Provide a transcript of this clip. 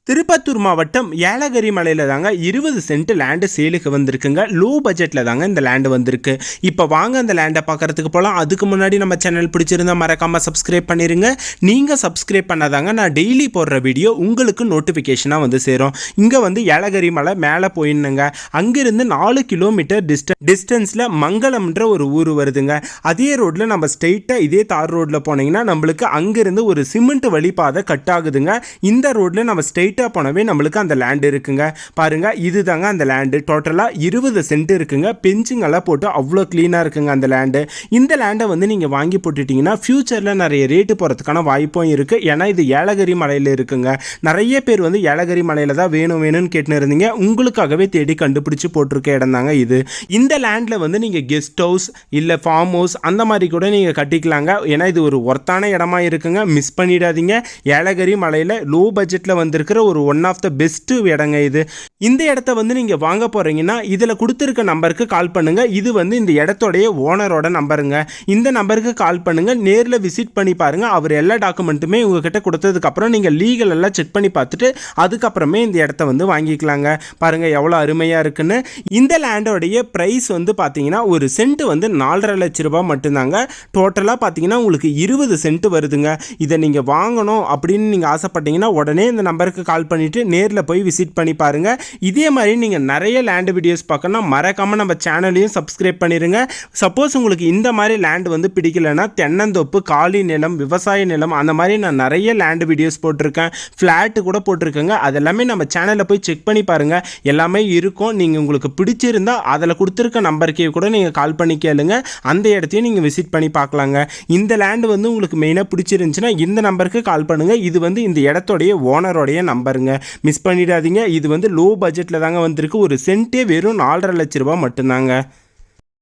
திருப்பத்தூர் மாவட்டம் ஏலகிரி மலையில் தாங்க 20 சென்ட் லேண்டு சேலுக்கு வந்திருக்குங்க. லோ பட்ஜெட்டில் தாங்க இந்த லேண்டு வந்திருக்கு. இப்போ வாங்க அந்த லேண்டை பார்க்குறதுக்கு போகலாம். அதுக்கு முன்னாடி நம்ம சேனல் பிடிச்சிருந்தா மறக்காமல் சப்ஸ்கிரைப் பண்ணிடுங்க. நீங்கள் சப்ஸ்கிரைப் பண்ணாதாங்க நான் டெய்லி போடுற வீடியோ உங்களுக்கு நோட்டிஃபிகேஷனாக வந்து சேரும். இங்கே வந்து ஏலகிரி மலை மேலே போயிடணுங்க. அங்கேருந்து 4 கிலோமீட்டர் டிஸ்டன்ஸில் மங்களம்ன்ற ஒரு ஊர் வருதுங்க. அதே ரோட்டில் நம்ம ஸ்ட்ரெயிட்டாக இதே தார் ரோட்டில் போனீங்கன்னா நம்மளுக்கு அங்கேருந்து ஒரு சிமெண்ட் வழிபாதை கட் ஆகுதுங்க. இந்த ரோட்டில் நம்ம ஸ்ட்ரெயிட் போனவே நம்மளுக்கு அந்த லேண்ட் இருக்குங்க. பாருங்க, இதுதாங்க அந்த லேண்டு. டோட்டலா 20 சென்ட் இருக்குங்க. பெஞ்சுங்கெல்லாம் போட்டு அவ்வளோ கிளீனா இருக்குங்க அந்த லேண்டு. இந்த லேண்டை வந்து நீங்க வாங்கி போட்டுட்டீங்கன்னா ஃபியூச்சர்ல நிறைய ரேட்டு போறதுக்கான வாய்ப்பும் இருக்கு. ஏன்னா இது ஏலகிரி மலையில இருக்குங்க. நிறைய பேர் வந்து ஏலகிரி மலையில தான் வேணும்னு கேட்டுன்னு இருந்தீங்க. உங்களுக்காகவே தேடி கண்டுபிடிச்சு போட்டிருக்க இடம் தாங்க இது. இந்த லேண்ட்ல வந்து நீங்க கெஸ்ட் ஹவுஸ் இல்ல ஃபார்ம் ஹவுஸ் அந்த மாதிரி கூட நீங்க கட்டிக்கலாங்க. ஏன்னா இது ஒரு ஒர்த்தான இடமா இருக்குங்க. மிஸ் பண்ணிடாதீங்க. ஏலகிரி மலையில லோ பட்ஜெட்ல வந்திருக்கிற ஒரு ஒன் ஆஃப் த பெஸ்ட் இடங்க இது. இந்த இடத்த வந்து நீங்க வாங்க போறீங்கன்னா இதுல கொடுத்திருக்க நம்பருக்கு கால் பண்ணுங்க. இது வந்து இந்த இடத்தோடைய ஓனரோட நம்பருங்க. இந்த நம்பருக்கு கால் பண்ணுங்க. நேர்ல விசிட் பண்ணி பாருங்க. அவர் எல்லா டாக்குமெண்ட்டுமே உங்ககிட்ட கொடுத்ததுக்கு அப்புறம் நீங்க லீகல் எல்லாம் செக் பண்ணி பார்த்துட்டு அதுக்கப்புறமே இந்த இடத்த வந்து வாங்கிக்கலாங்க. பாருங்க எவ்வளவு அருமையா இருக்குன்னு. இந்த லேண்டோடைய பிரைஸ் வந்து பாத்தீங்கன்னா ஒரு சென்ட் வந்து 4.5 லட்சம் ரூபாய் மட்டும்தாங்க. டோட்டலா பாத்தீங்கன்னா உங்களுக்கு 20 சென்ட் வருதுங்க. இதை நீங்க வாங்கணும் அப்படின்னு நீங்க ஆசைப்பட்டீங்கன்னா உடனே இந்த நம்பருக்கு கால் பண்ணிட்டு நேரில் போய் விசிட் பண்ணி பாருங்க. இதே மாதிரி நீங்க நிறைய லேண்ட் வீடியோஸ் பார்க்கணும் மறக்காம நம்ம சேனலையும் சப்ஸ்கிரைப் பண்ணிருங்க. சப்போஸ் உங்களுக்கு இந்த மாதிரி லேண்ட் வந்து பிடிக்கலன்னா தென்னந்தோப்பு, காலி நிலம், விவசாய நிலம் அந்த மாதிரி நான் நிறைய லேண்ட் வீடியோஸ் போட்டிருக்கேன். ஃபிளாட் கூட போட்டிருக்கேங்க. அதெல்லாமே நம்ம சேனலில் போய் செக் பண்ணி பாருங்க. எல்லாமே இருக்கும். நீங்க உங்களுக்கு பிடிச்சிருந்தா அதில் கொடுத்துருக்க நம்பருக்கே கூட நீங்க கால் பண்ணி கேளுங்க. அந்த இடத்தையும் நீங்க விசிட் பண்ணி பார்க்கலாங்க. இந்த லேண்ட் வந்து உங்களுக்கு மெயினாக பிடிச்சிருந்துச்சுன்னா இந்த நம்பருக்கு கால் பண்ணுங்க. இது வந்து இந்த இடத்தோடைய ஓனரோடைய நம்பருங்க. மிஸ் பண்ணிடாதீங்க. இது வந்து லோ பட்ஜெட்டில் தாங்க வந்திருக்கு. ஒரு சென்ட்டே வெறும் 4.5 லட்சம் ரூபாய் மட்டும்தாங்க.